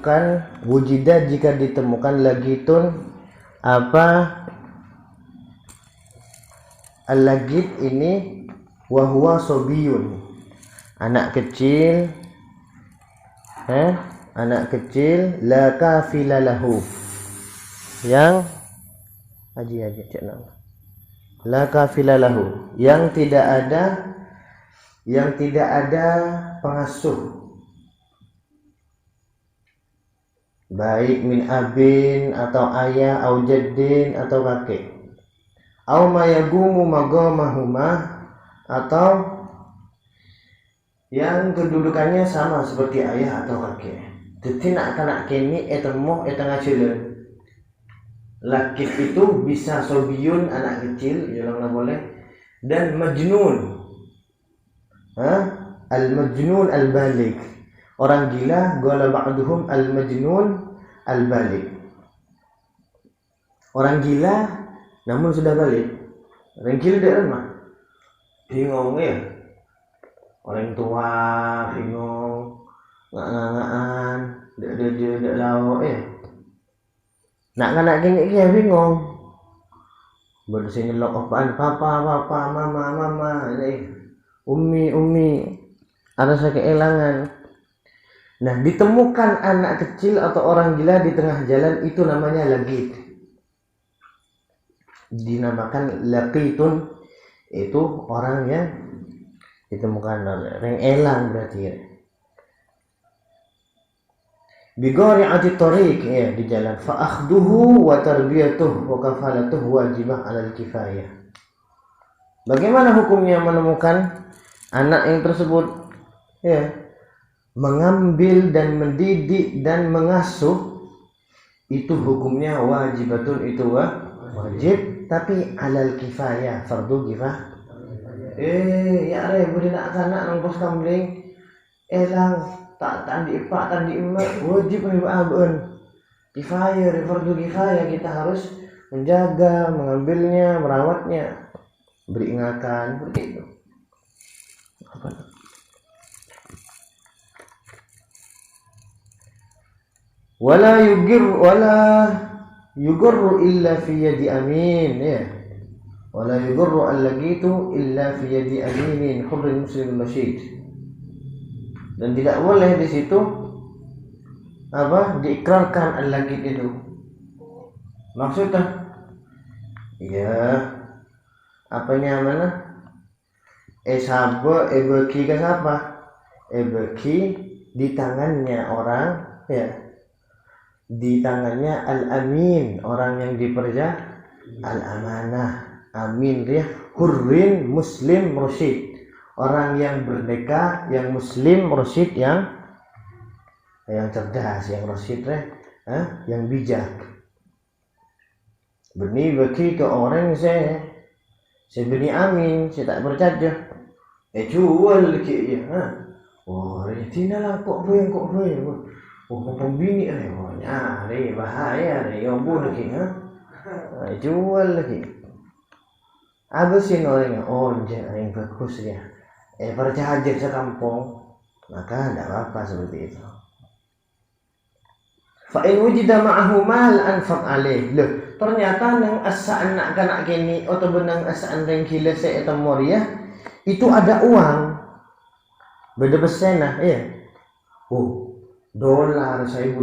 ditemukan wujida jika ditemukan lagitun apa al-lagit ini wahwa sobiyun anak kecil anak kecil la kafila lahu yang la kafila lahu yang tidak ada pengasuh baik min abin atau ayah atau jaddin atau kakek au mayagumu magamahuma atau yang kedudukannya sama seperti ayah atau kakek. Jadi nak kanak kini etemoh ngasileun. Laki itu bisa sobiyun anak kecil, yang boleh, dan majnun. Al-majnun al-balik. Orang gila, qala ba'duhum al-majnun al-balik. Orang gila namun sudah balik. Orang gila dia mah bingung ya. Orang tua bingung, ngak-ngakan, dia lawa nak kanak kini dia bingung. Baru sing nyelok apaan papa, mama, ummi, ada saya kehilangan. Nah, ditemukan anak kecil atau orang gila di tengah jalan itu namanya lagit. Dinamakan laqitun, itu orang yang ditemukan orang elang berarti ya. Bigori'ati tariq ya di jalan fa akhduhu wa tarbiyatuhu wa kafalatuhu wajibah 'alal kifayah. Bagaimana hukumnya menemukan anak yang tersebut? Ya, mengambil dan mendidik dan mengasuh itu hukumnya wajibatun, itu wajib, tapi 'alal kifayah, fardu kifayah. Ya boleh nak kanak nang pos kambing elang tak tandi pak tandi emak wajib ni abun kifayah, fardu kifayah, kita harus menjaga, mengambilnya, merawatnya, beri ingatan begitu. Wala yugirru illa fi yadi amin ya. Wala yugurru al-lagitu illa fi yadi aminin hurrin muslim rashid. Dan tidak boleh di situ diikrarkan al-lagit itu. Maksudnya ya apanya mana? Sabo beki ke siapa? Beki di tangannya orang ya. Di tangannya al-amin, orang yang dipercaya, al-amanah. Amin dia hurrin muslim rasyid, orang yang merdeka, yang muslim rasyid, yang cerdas, yang rasyid yang bijak. Beni bagi ke orang saya beni amin, saya tak percaya. Jual ke ya. Oh, retina lah kok boleh. Oh, pembini nyari bahaya yo bunuh ke jual lagi. Abusin orangnya, yang bagus ya. Percaya sekampung, maka tidak apa-apa seperti itu. Fa'in wujida ma'ahu mal anfaq alaih. Loh, ternyata nang asaan nak kanak kini atau benang asaan yang gila saya etamoriah itu ada uang. Beda besena ya. Dolar, $1,000.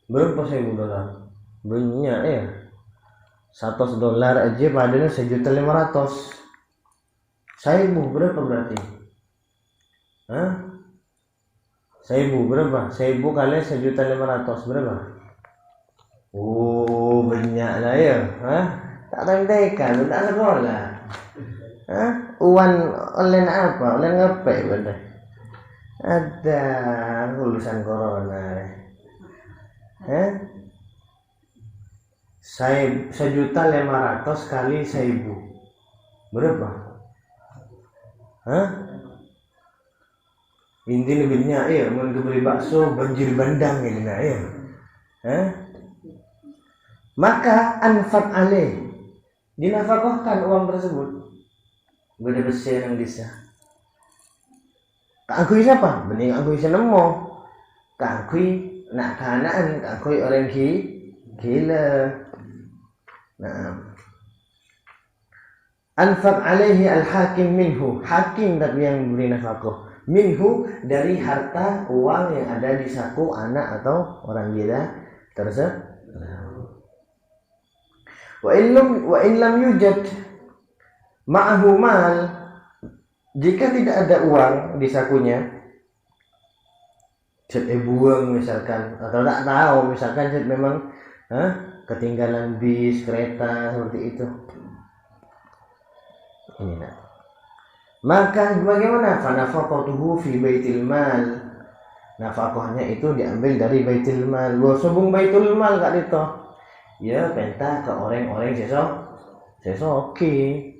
Berapa $1,000? Banyak ya. $100 aja padahal $1.500.000. 1.000 berapa berarti? 1.000 berapa? 1.000 kali $1.500.000 berapa? Banyak lah ya. Tak tandakan, tak sekolah. Uang online apa? Online ngepek bener. Ada lulusan corona. $1.500.000 kali 1.000 berapa? Inti lebihnya mau beli bakso banjir bandang ini ya. Maka anfaq alaih, dinafkahkan uang tersebut. Beda besar yang bisa. Kak akui siapa? Bening akui senemo. Kak akui nak kanaan kakoi orang gila. Nah, anfaq alaihi al-hakim minhu, hakim tapi yang beri nafkah minhu dari harta uang yang ada di saku anak atau orang gila tersebut. Wa in lam yujad ma'ahu mal, jika tidak ada uang di sakunya, buang misalkan, atau tak tahu misalkan memang ketinggalan bis, kereta seperti itu. Ini nak. Maka bagaimana? Fanafaqatuhu fi baitil mal. Nafkahnya itu diambil dari baitil mal. Wo sobung baitul mal kak dito. Ya penta ke orang-orang sesoki.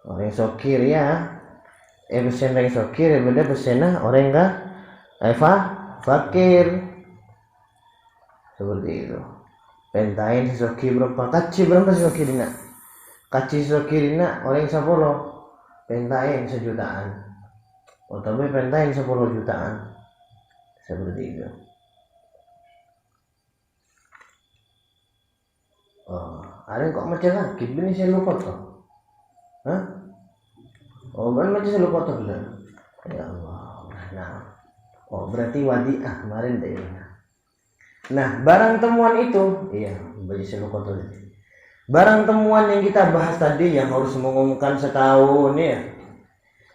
Orang sokir ya. Pesen orang sokir beda pesenah orang kah? Fakir. Seperti itu. Pentain sesoki berapa? Kaci berapa sesoki dina? Kaci sesoki dina orang 10. Pentain 1 jutaan, atau pentain 10 jutaan, seperti itu. Oh, ada kok macam lagi, ini saya lupa toh. Oh, macam saya lupa toh benar. Ya Allah, nah, oh berarti wadiah kemarin deh. Nah, barang temuan itu, iya, bagi saya lupa toh. Barang temuan yang kita bahas tadi yang harus mengumumkan setahun ya.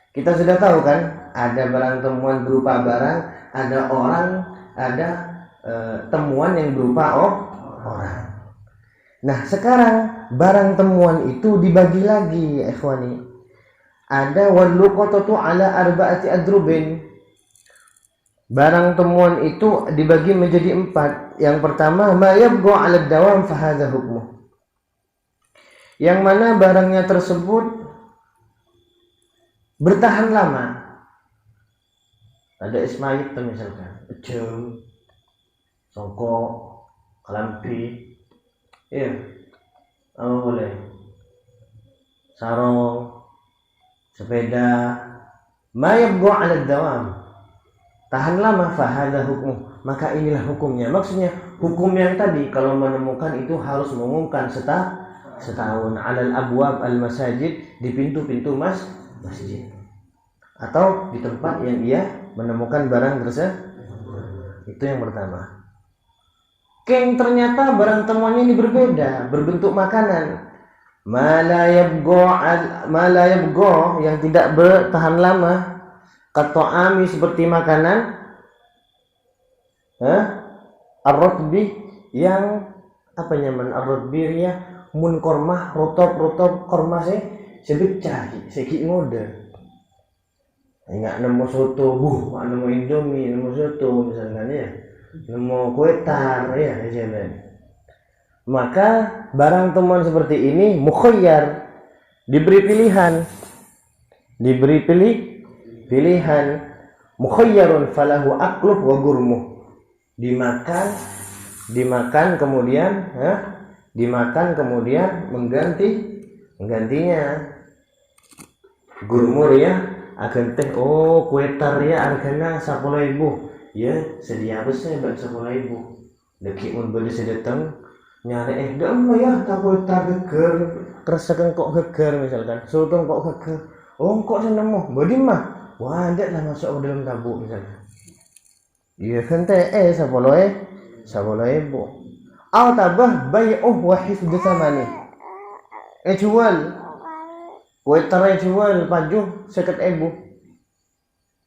Kita sudah tahu kan, ada barang temuan berupa barang, ada orang, ada temuan yang berupa orang. Nah, sekarang barang temuan itu dibagi lagi ya ikhwani. Ada waluqatatu ala arba'ati adrubin. Barang temuan itu dibagi menjadi 4. Yang pertama, ma yabgha 'ala dawam fa hadza hukmuh. Yang mana barangnya tersebut bertahan lama. Ada ismayit misalkan, ecem, songkok, kelampi, iya, apa boleh, sarung, sepeda, mayabgo alad dawam, tahan lama, fahada hukum, maka inilah hukumnya. Maksudnya hukum yang tadi kalau menemukan itu harus mengumumkan setahun alal abwab al masajid, di pintu-pintu masjid atau di tempat yang ia menemukan barang tersebut. Itu yang pertama. Keng ternyata barang temuannya ini berbeda, berbentuk makanan. Malayabgo yang tidak bertahan lama, katoami seperti makanan, ar-rotbi yang apa nyaman ar-rotbi ya, mun kormah rotop kormah sebecah seki ngode. Enggak nemu soto, nemu indomie, nemu soto misalnya ya, nemu kue tar ya jalan. Maka barang temuan seperti ini mukhayyar, diberi pilihan, mukhayyarun falahu aklub wa gurmuh, dimakan kemudian menggantinya gurmur ya, akan teh kue tar ya harganya 10.000 ya, sedia besar bak 10.000 deki mun beli sedeteng nyari dong ya tak kue tar geger keresakan kok geger misalkan sotong kok geger kok senemu bodi mah wadah lah masuk ke dalam tabuk misalkan iya kan teh 10.000 au tabah bai'uh wa hifdhu thamani jual kue tar jual pajuh 50.000.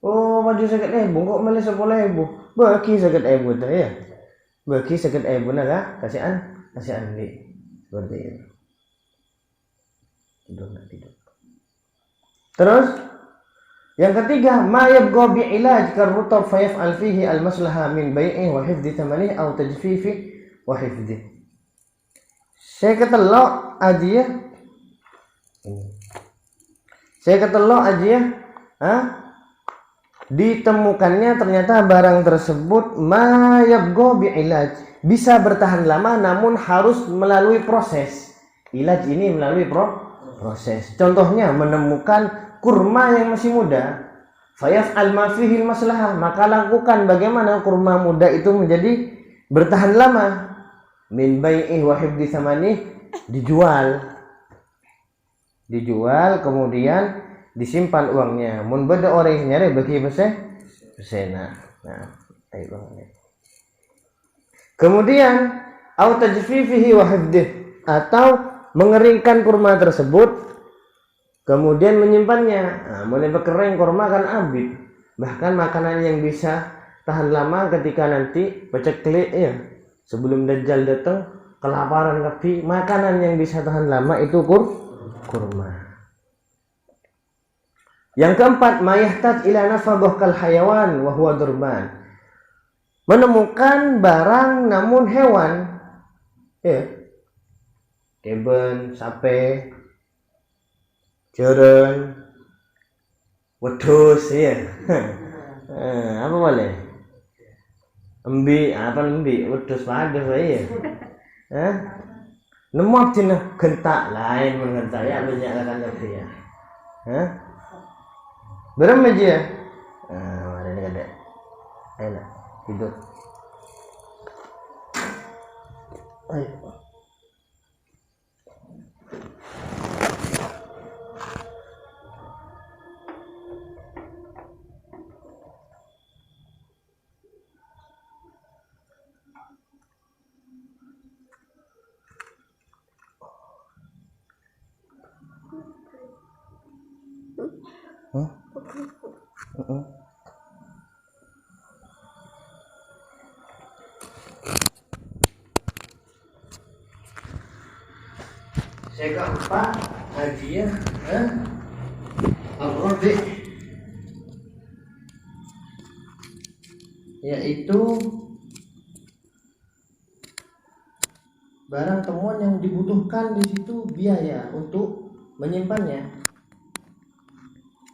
Pajuh 50.000 kok malah 10.000. Bagi 50.000 tuh ya. Bagi 50.000 nah kasihan di seperti itu. Tidur. Terus yang ketiga, ma yabqa bi ilaj karutab fa yaf'al fihi al-maslaha min bai'i wa hifdhi thamani aw tajfifi wa hifdhi. Saya ketelok aja ya. Ditemukannya ternyata barang tersebut ma yabqa bi ilaj, bisa bertahan lama namun harus melalui proses. Ilaj ini melalui proses. Contohnya menemukan kurma yang masih muda, fayaf'al ma fihi maslahah, maka lakukan bagaimana kurma muda itu menjadi bertahan lama. Min bai'ih wa hifdzi tsamanih, dijual kemudian disimpan uangnya. Mun beda orang nyare bagi pesena. Nah, ayo. Kemudian au tajfifihi wa hifdzi, atau mengeringkan kurma tersebut kemudian menyimpannya. Nah, mulai berkering kurma kan abid. Bahkan makanan yang bisa tahan lama ketika nanti peceklik ya, sebelum Dajjal datang, kelaparan kapi, makanan yang bisa tahan lama itu kurma. Yang keempat, mayahtaj ila nafadhah kal hayawan wa huwa durban. Menemukan barang namun hewan, ya, keben, sape, jeren, wedhus, ya. Apa boleh? Embi, wedhus padha wae ya. Nemu jeneng gentak lain mengentak ya banyak kan ya. Berem aja ya. Mana ni ada. Ayo tidur. Ayo. Saya keempat hadiah al-rabi, yaitu barang temuan yang dibutuhkan di situ biaya untuk menyimpannya.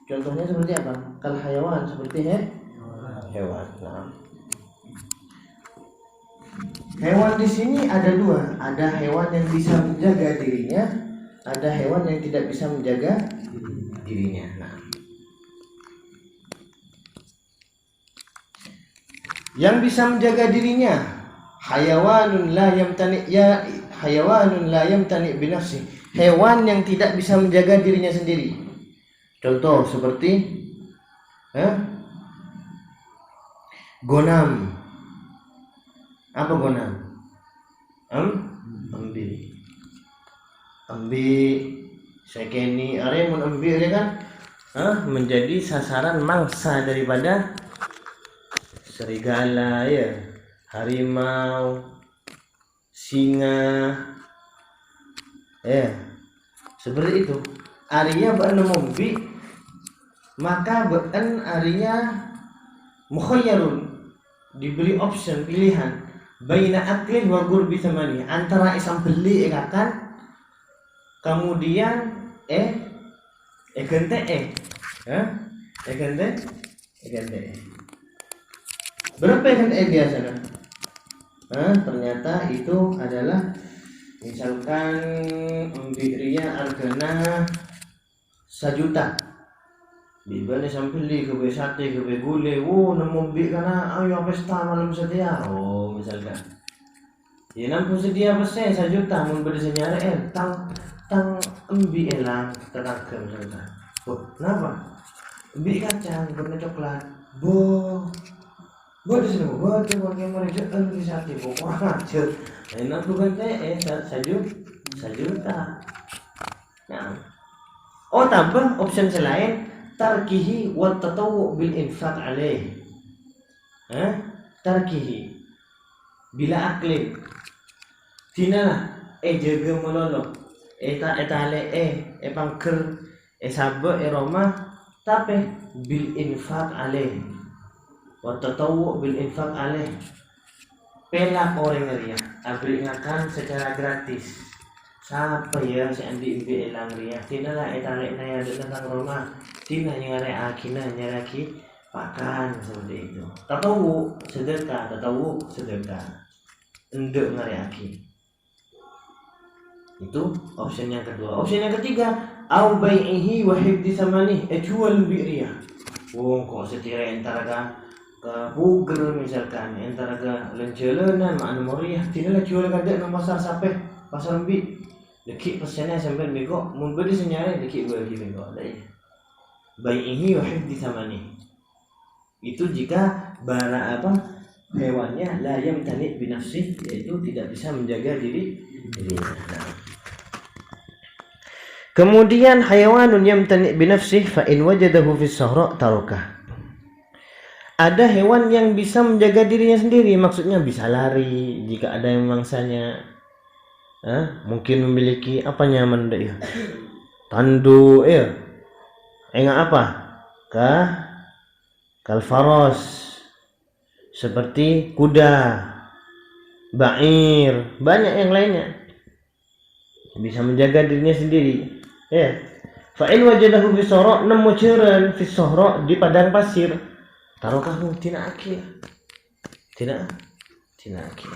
Contohnya seperti apa? Kal hayawan, seperti hewan. Nah. Hewan di sini ada dua, ada hewan yang bisa menjaga dirinya, ada hewan yang tidak bisa menjaga dirinya. Nah, yang bisa menjaga dirinya, hayawanun la yamtani binafsi, hewan yang tidak bisa menjaga dirinya sendiri. Contoh seperti gonam. Apa gonam? Embi, sekeni, mun embi kan menjadi sasaran mangsa daripada serigala ya, harimau, singa, ya, seperti itu. Arya ba'an embi, maka ba'an arya mukhayyarun, diberi option, pilihan, baina aklin wa gurbi thamani, antara isam beli akan kemudian gente berapa gente biasanya? Ternyata itu adalah misalkan ria hargana 1 juta. Bibane sampai li ke sate ke gule, nemu bi kana ayo pesta malam setia. Oh, misalkan. Ya nampu sedia pesen 1 juta mun beli senyare tang embi elang tenaga misalkan. Oh, kenapa? Embi kacang warna coklat. Bo di sini bo tuh pakai mereka di sate pokoknya aja. Enak bukan 1 juta. Nah. Oh, tambah option selain tarkihi wa tatawwu bil infaq alaih. Tarkihi bila aklin tina jaga melolo etale pangker sabe roma tapi bil infaq alaih wa tatawwu bil infaq alaih, pela orang ria abringakan secara gratis. Siapa ya si andi imbi elang ria tina lah etale naya tentang Roma tina nyare akina nyaraki pakan seperti itu. Tatawu sedekah endek ngare aki. Itu opsi yang kedua. Opsi yang ketiga, au bai'ihi wa hifdzi tsamani, jual bi'riyah. kok setira antara ke puger misalkan antara ke lencelenan mana moriah tidak jual kada nang pasar sampai pasar mbi deki pesannya sampai bego mun beli senyare deki beli bego ada ya bai'ihi wa hifdzi thamani itu jika bara hewannya la yamtani bi nafsihi yaitu tidak bisa menjaga dirinya. Kemudian hayawanun yamtani bi nafsihi fa in wajadahu fi sahra tarakah. Ada hewan yang bisa menjaga dirinya sendiri, maksudnya bisa lari jika ada yang memangsanya. Mungkin memiliki apa nyaman ya? Tandu ya. Enggak apa? Kalfaros. Seperti kuda, ba'ir, banyak yang lainnya. Bisa menjaga dirinya sendiri. Ya. Fa in wajadahu fi sahra nemu ceureun fi sahra di padang pasir. Tarokahu tina akil. Tina akil.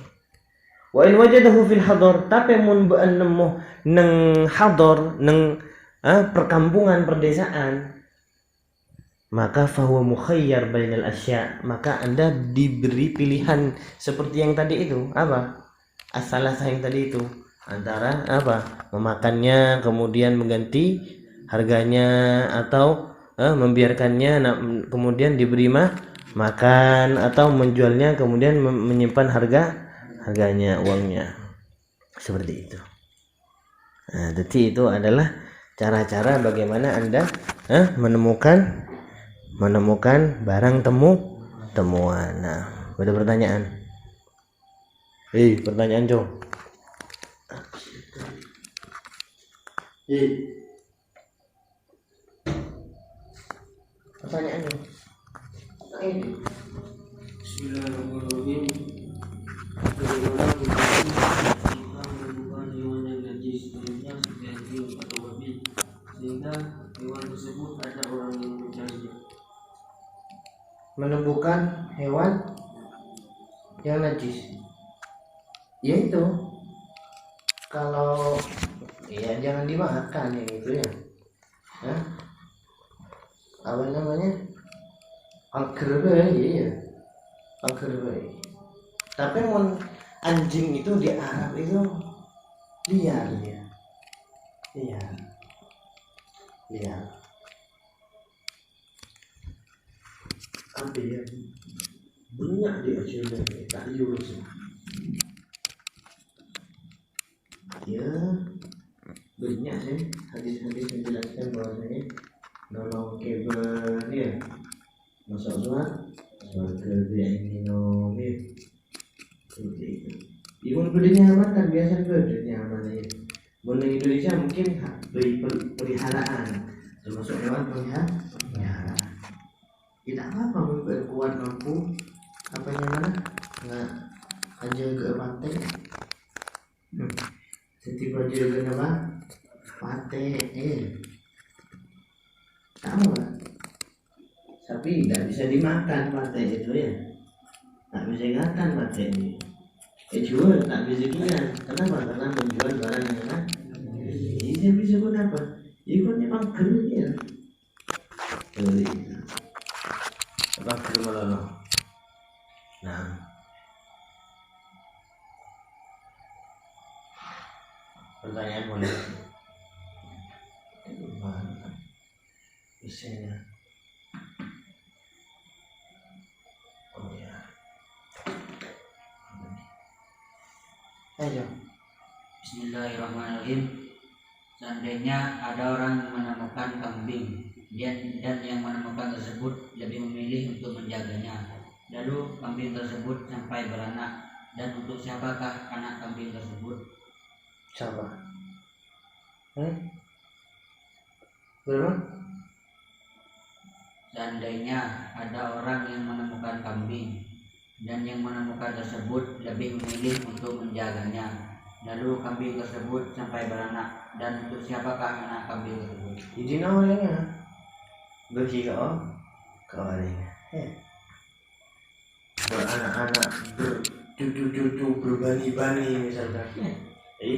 Wa in wajadahu fil hadar tapi mun ba'an nemu nang hadar nang perkampungan perdesaan maka fahuwa mukhayyar bainal asya, maka Anda diberi pilihan seperti yang tadi itu as-salasah yang tadi itu antara memakannya kemudian mengganti harganya atau membiarkannya kemudian diberi makan atau menjualnya kemudian menyimpan harganya uangnya seperti itu. Jadi itu adalah cara-cara bagaimana Anda menemukan barang temuan. Nah, ada pertanyaan? Pertanyaan Jo. Pertanyaannya. Bismillahirrahmanirrahim. Bagaimana kita menemukan hewan yang najis sebelumnya seperti anjing atau babi sehingga hewan tersebut ada orang yang mencarinya? Menemukan hewan yang najis, yaitu kalau ya jangan dimakan yang itu ya. Apa namanya? Al-Kirbai ya. Al-Kirbai. Tapi anjing itu di Arab itu liar dia. Liar. Apa ya? Banyak di Aceh tak lurus. Ya, banyak sih hadis-hadis menjelaskan bahwasanya nolong keber dia masuk surga dia ini nomi seperti itu. Imun belinya aman kan biasa belinya aman ya. Di Indonesia mungkin peliharaan termasuk hewan peliharaan. Tidak apa-apa memperkuat mampu nggak aja ke pantai. Setiap aja ke pantai tahu lah. Tapi tidak bisa dimakan pantai itu ya. Tak bisa dimakan pantai ini. Jual tak bisa dimakan. Kenapa? Karena menjual barang yang mana? Ini bisa kenapa? Ikut memang kerja. Apa kerja malah? Nah, pertanyaan boleh. Isinya. Oh ya. Ayo. Bismillahirrahmanirrahim. Seandainya ada orang yang menemukan kambing dan yang menemukan tersebut lebih memilih untuk menjaganya, lalu kambing tersebut sampai beranak, dan untuk siapakah anak kambing tersebut? Siapa? Berapa? Seandainya ada orang yang menemukan kambing dan yang menemukan tersebut lebih memilih untuk menjaganya, lalu kambing tersebut sampai beranak, dan untuk siapakah anak kambing tersebut? Izin awalnya bagi kau awalnya beranak-anak bercucu-cucu berbani-bani misalkan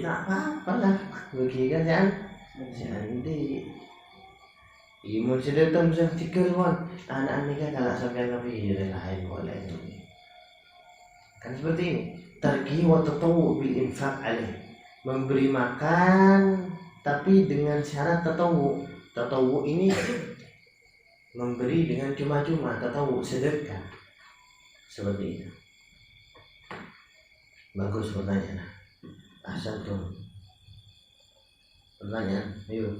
tak apa-apa lah bagi kan jangan Imun sudah tahu misal tikar wan anak nikah kalau sampai nabi lain boleh kan seperti ini. Targi wa tatawu bil infaq alaih, memberi makan tapi dengan syarat tatawu. Tatawu ini memberi dengan cuma-cuma, tatawu sedekah seperti itu. Bagus pertanyaan. Ahsantum. Pertanyaan, ayo.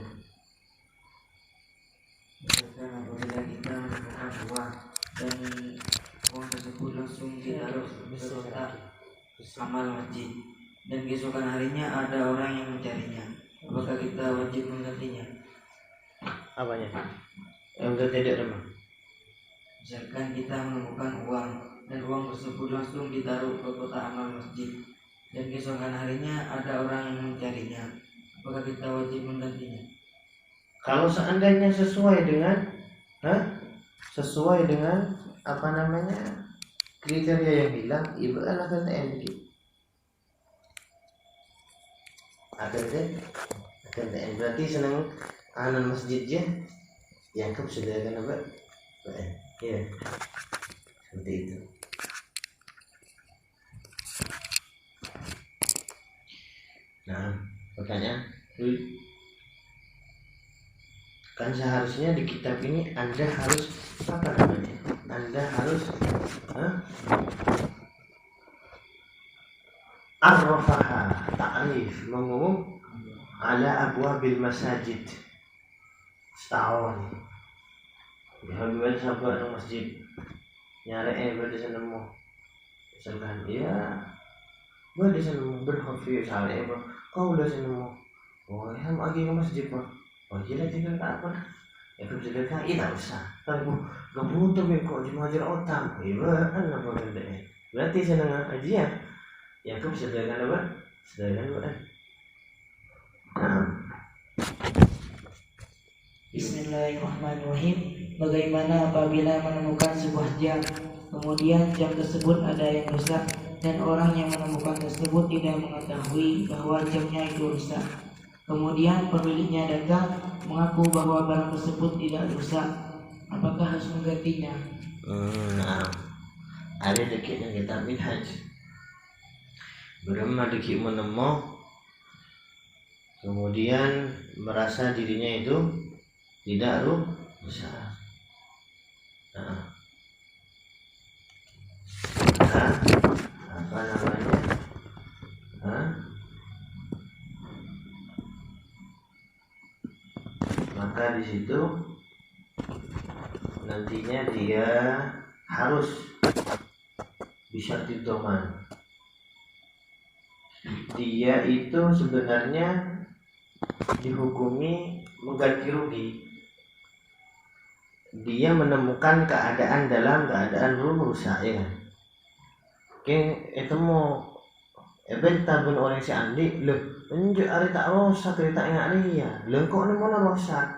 Misalkan apabila kita menemukan uang dan uang tersebut langsung ditaruh beserta amal masjid, dan keesokan harinya ada orang yang mencarinya, apakah kita wajib menggantinya? Apanya? Yang tidak remah. Misalkan kita menemukan uang dan uang tersebut langsung ditaruh ke kotak amal masjid, dan keesokan harinya ada orang yang mencarinya, apakah kita wajib menggantinya? Kalau seandainya sesuai dengan apa namanya kriteria yang hilang, ibu akan TM gitu. Akan TM berarti senang anak masjidnya yang sudah akan apa? Ya, seperti itu. Nah, pertanyaan, kan seharusnya di kitab ini Anda harus apa namanya? Anda harus arrafaha, ta'rif, mengumum ala abwabil masajid. Setahun. Ya, gue sahabat nang masjid. Nyari ber di sana mau. Misalkan ya, gue di sana mau berhafiz sale bro. Kau udah sana mau. Oh, ya mau lagi ke masjid bro. Oh, jadi tinggal apa? Ya kan sudah kan, tidak usah. Kalau gak butuh kok cuma ajar otak. Iya, kan apa bedanya? Berarti senang aja ya. Ya kan sederhana apa? Sederhana apa? Bismillahirrahmanirrahim. Bagaimana apabila menemukan sebuah jam, kemudian jam tersebut ada yang rusak dan orang yang menemukan tersebut tidak mengetahui bahwa jamnya itu rusak. Kemudian pemiliknya datang mengaku bahwa barang tersebut tidak rusak, apakah harus menggantinya? Nah, ada dikit yang kita minhaj. Berema dikit menemu, kemudian merasa dirinya itu tidak rusak. Nah, apa namanya? Maka di situ nantinya dia harus bisa didoman. Dia itu sebenarnya dihukumi mengganti rugi. Dia menemukan keadaan dalam keadaan rusak, ya kan? Oke, itu mau tabun orang si Andi, loh, enjuk hari tak rosak, hari tak ingat dia, loh kok nemu rosak,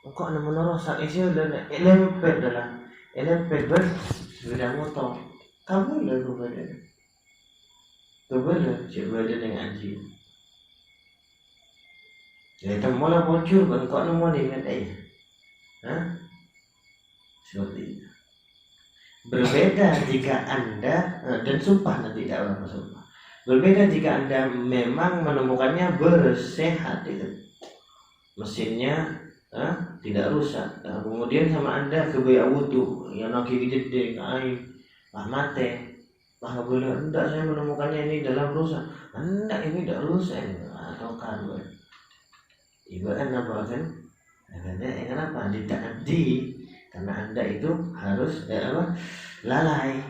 kok nemu rosak, isi udah lempet dalam, lempet ber, sepeda motor, kamu lah gue beda, coba dengan anjing. Jadi kamu lah bocor, kan kok nemu dengan seperti itu. Berbeda jika Anda dan sumpah nanti tidak orang bersumpah. Berbeda jika Anda memang menemukannya bersehat itu, mesinnya tidak rusak. Nah, kemudian sama Anda kebaya wudhu yang naki gede air mate, boleh enggak saya menemukannya ini dalam rusak. Enggak, ini tidak rusak atau kan ibarat apa kan? Kenapa tidak di karena Anda itu harus lalai.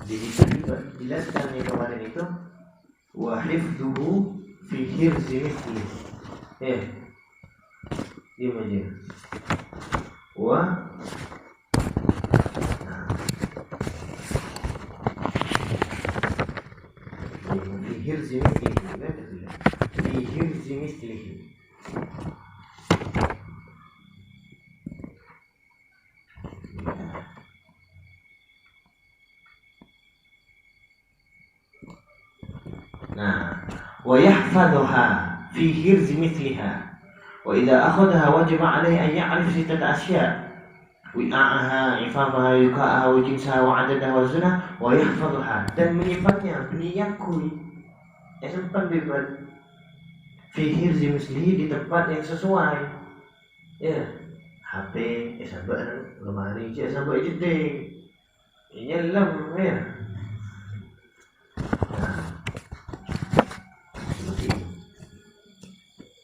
Jadi dijelaskan yang kemarin itu wa hifdhuhu fi hirzi mithli. Diam aja. Fi hirzi mithlihi. Fi hirzi mithlihi. Nah, wa yahfadhuha fi hirzi mithliha, وإذا أخذها وجب عليه أن يعرف ستة أشياء وعاءها عفافها وكاءها وجنسها وعددها وزنها ويحفظها dan menyimpannya meniyakui simpan bebas fi hirzi mislihi di tempat yang sesuai ya HP sampai lemari sampai jeding ini lam ya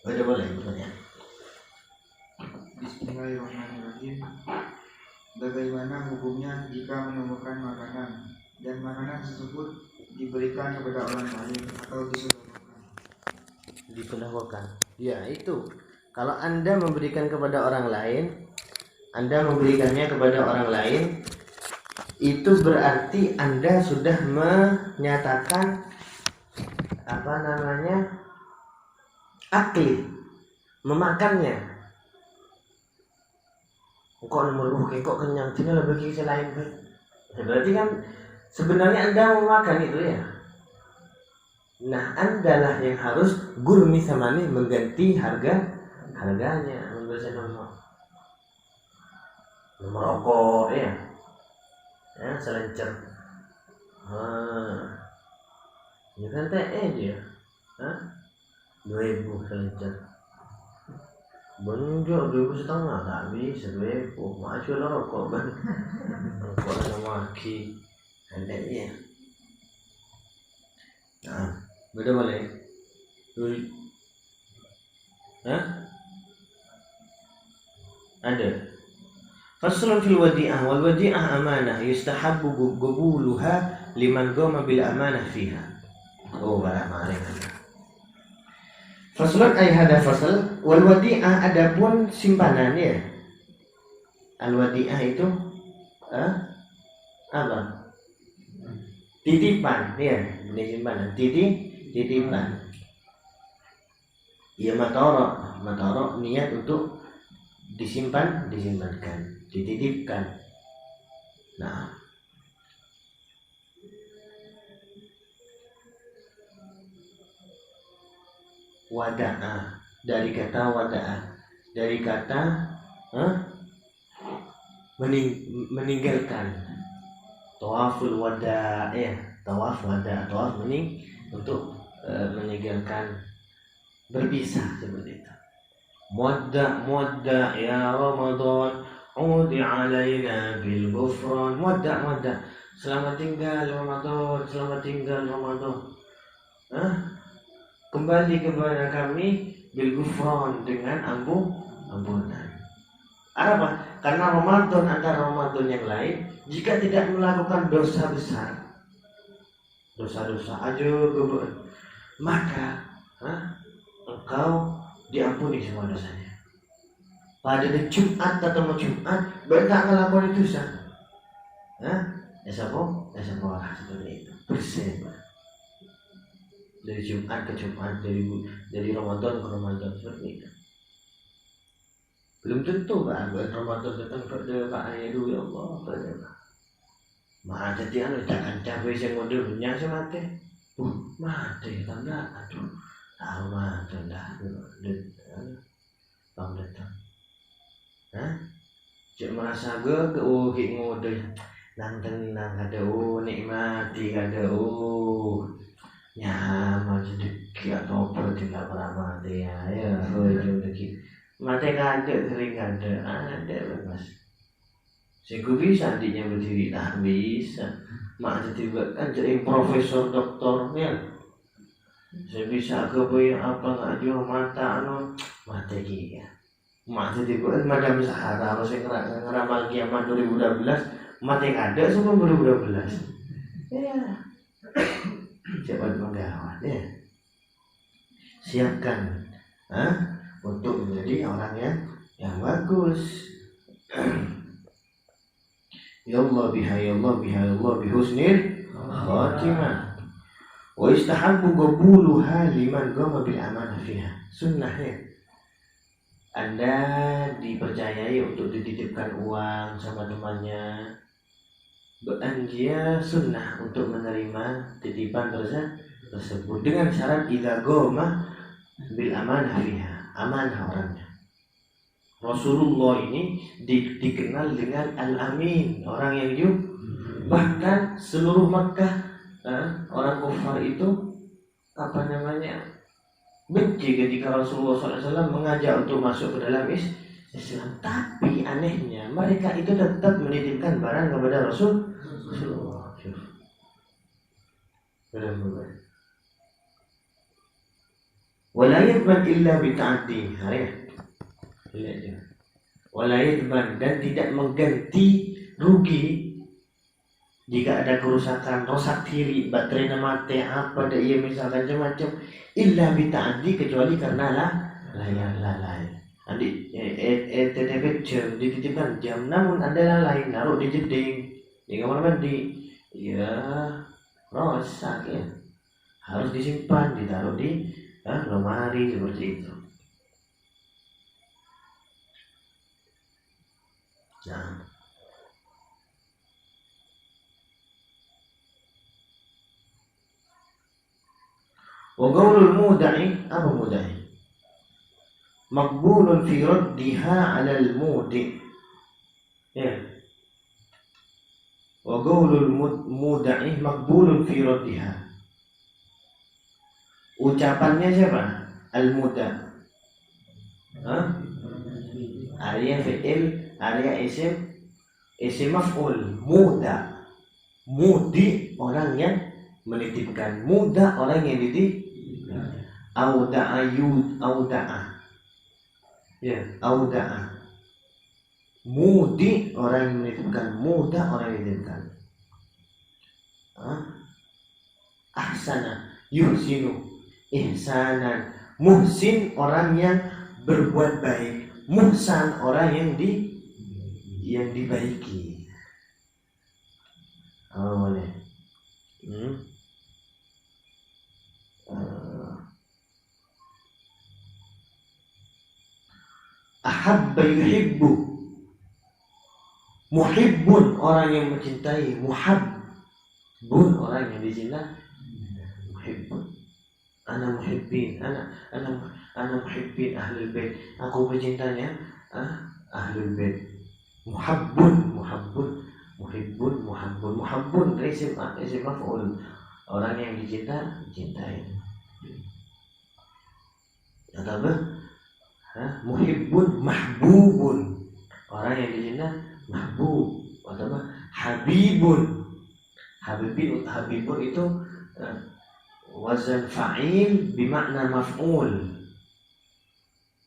Baca boleh pertanyaan. Bismillahirrahmanirrahim. Bagaimana hukumnya jika menemukan makanan dan makanan tersebut diberikan kepada orang lain atau disedekahkan? Disedekahkan. Ya, itu. Kalau Anda memberikan kepada orang lain, Anda memberikannya kepada orang lain, itu berarti Anda sudah menyatakan akli, memakannya. Kok nomor kok kenyang, sini lebih kisi lain. Berarti kan sebenarnya Anda memakan itu ya. Nah, Anda lah yang harus gurmi samani mengganti harganya, membeli nomor rokok ya. Ya, selencer. Ya kan dia. 2.000 selencer. Bonjol 2.500 tak bisa 2.000. Masuk lah rokok ban. Rokok sama maki. Andainya. Nah, betul boleh. Ada. Faslun fil wadi'ah wal wadi'ah amanah yustahabbu qabuluha liman qama bil amanah fiha. Oh, barak maring. Faslun ay hada fasal wal wadi'ah adapun simpanan ya. Al wadi'ah itu apa? Titipan ya, ini simpanan. Titipan. Ya matoro niat untuk disimpankan, dititipkan. Nah, wada'ah dari kata wada'ah, dari kata meninggalkan. Tawaful wada' ya, tawaf untuk meninggalkan, berpisah seperti itu. Muadda ya Ramadan udi alaina bil ghufran. Muadda selamat tinggal Ramadan. Kembali kepada kami bil ghufran dengan ampunan. Apa? Karena Ramadan antara Ramadan yang lain, jika tidak melakukan dosa besar, dosa-dosa aja maka engkau diampuni semua dosanya. Pada Jumat atau Jumat berkah ngelakuin dosa. Esok seperti itu. Bersih. Dari Jumat ke Jumat, dari Ramadan ke Ramadan seperti itu. Belum tentu kan Ramadan datang ke Pak Ayah dulu ya Allah. Mah jadi jangan cabai yang model punya sih mati. Mati tanda aduh. Tahu mah tanda bang datang. Cek merasa ke ngode nang tenang kada nikmati kada nyaman sedikit atau apa tidak pernah mati ya sedikit mati kada sering kada mas saya bisa dinya berdiri tak bisa mak jadi kan jadi profesor doktor ya saya bisa ke apa nggak jual mata mati ya mak jadi madam Sahara harus ngeramal kiamat 2012 mati kada semua 2012 ya cepat menggawat ya siapkan untuk menjadi orang yang bagus. Ya Allah bihusnil khatimah wa istahabbu qabuluha liman qama bil amanah fiha. Sunnah ya, Anda dipercayai untuk dititipkan uang sama temannya, dia sunnah untuk menerima titipan tersebut dengan syarat idza qama bil amanah fiha, amanah orangnya. Rasulullah ini dikenal dengan Al-Amin, orang yang jujur. Bahkan seluruh Makkah, orang kafir itu benci ketika Rasulullah SAW mengajak untuk masuk ke dalam Islam. Tapi anehnya mereka itu tetap menitipkan barang kepada Rasulullah. Benar-benar. Wala yadman illa bita'addi. Wala yadman, dan tidak mengganti rugi jika ada kerusakan, rosak diri, baterainya mati, apa dia misalkan macam-macam, illa bita'addi, kecuali karena lalai. Adik TTP jam dititipkan jam, namun ada lalai naruh di jeding di kamar mandi, ya rosak ya, harus disimpan, ditaruh di lemari seperti itu. Nah, wa qaulul muda'i, apa muda'i? Maqbulun fi raddiha 'ala al-mudi'. Ya. Wa qaulul muda'i maqbulun fi raddiha. Ucapannya siapa? Al-muda'. Arya fi'il, arya isim maf'ul. Muda. Mudi, orang yang menitipkan. Muda, orang yang dititipkan. Auda'a yud, auda'a. Ya, auda'a. Mudi, orang yang menitipkan. Muda, orang yang menitipkan. Ahsana, yuhsinu, ihsanan. Muhsin, orang yang berbuat baik. Muhsan, orang yang dibaiki. Apa boleh? Ahabba yuhibbu. Muhibbun, orang yang mencintai. Muhabbun, orang yang dicintai. Muhibbun. Ana muhibbin, ana muhibbin ahlul bait. Aku pencintanya ahlul bait. Muhabbun, muhibbun. Muhabbun isim maf'ul. Orang yang dicintai. Atau apa? Muhibbun, mahbubun. Orang yang dicintai mahbub. Atau apa? Habibun. Habibun itu wazan fa'il bimakna maf'ul.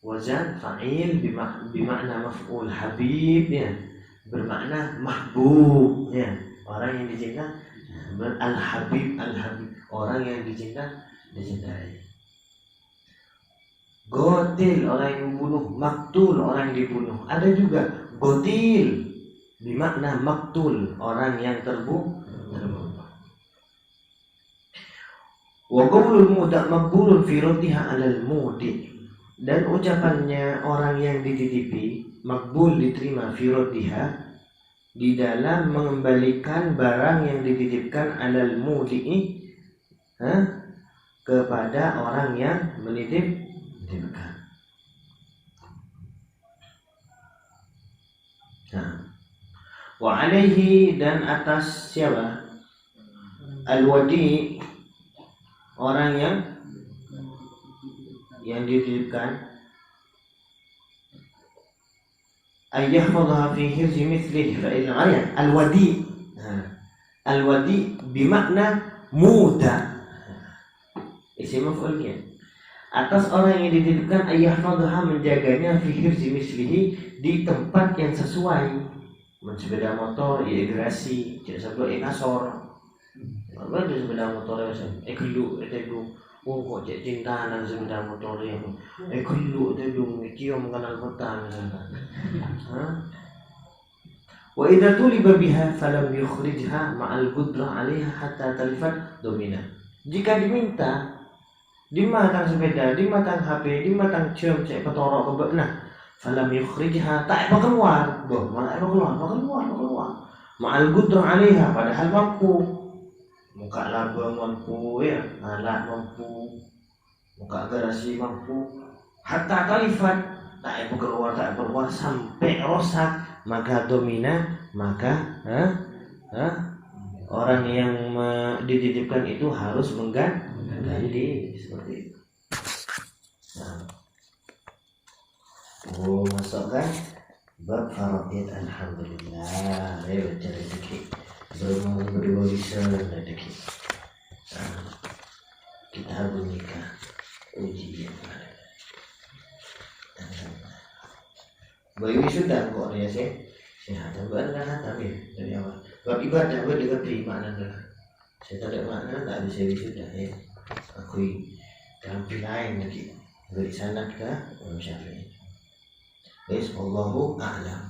Wazan fa'il bimakna maf'ul. Habib ya, bermakna mahbub ya, orang yang dicintai. Al-habib, orang yang dicintai. Gotil, orang yang membunuh. Maktul, orang yang dibunuh. Ada juga gotil bimakna maktul, orang yang terbunuh. Wa qaulul muda' maqbulun fi raddiha 'alal mudi', dan ucapannya orang yang dititipi makbul, diterima, fi raddiha, di dalam mengembalikan barang yang dititipkan 'alal mudi'i, kepada orang yang menitipkan. Wa alaihi, dan atas siapa? Al-wadi', orang yang dititipkan, ayyahfadha fi hirzi mithlihi fa'il ayat. Al-wadi bimakna muda, isim maf'ulnya. Atas orang yang dititipkan, ayyahfadha, menjaganya, fi hirzi mithlihi, di tempat yang sesuai. Sepeda motor ya gerasi, sebab kasor. Apa ada sepeda motor ya? Gelu, itu kok cek cinta nang sepeda motor ya. Gelu itu cium kenal kota misalkan. Wa idza tuliba biha falam yukhrijha ma'al qudrah 'alaiha hatta talifat domina. Jika diminta dimatang sepeda, dimatang HP, dimatang cium cek petorok kebekna, falam yukhrijha, tak keluar. Boh, malah keluar. Ma'al qudrah 'alaiha, padahal mampu. Muka labang mampu ya, alat mampu, muka garasi mampu. Hatta talifat, tak keluar sampai rusak, maka domina, maka orang yang dititipkan itu harus mengganti seperti itu. Nah. Masuk kan bab faraid. Alhamdulillah, ayo cari rezeki, berdua bisa rezeki. Kita menikah ujian. Bagi sudah kok ya sih. Sehat benar tapi dari awal. Bab ibadah gue juga terima adalah. Saya tak ada makna tak bisa sudah ya. Akui dalam pilihan lagi. Dari sanad ke Imam Syafi'i. Guys, Allahu a'lam.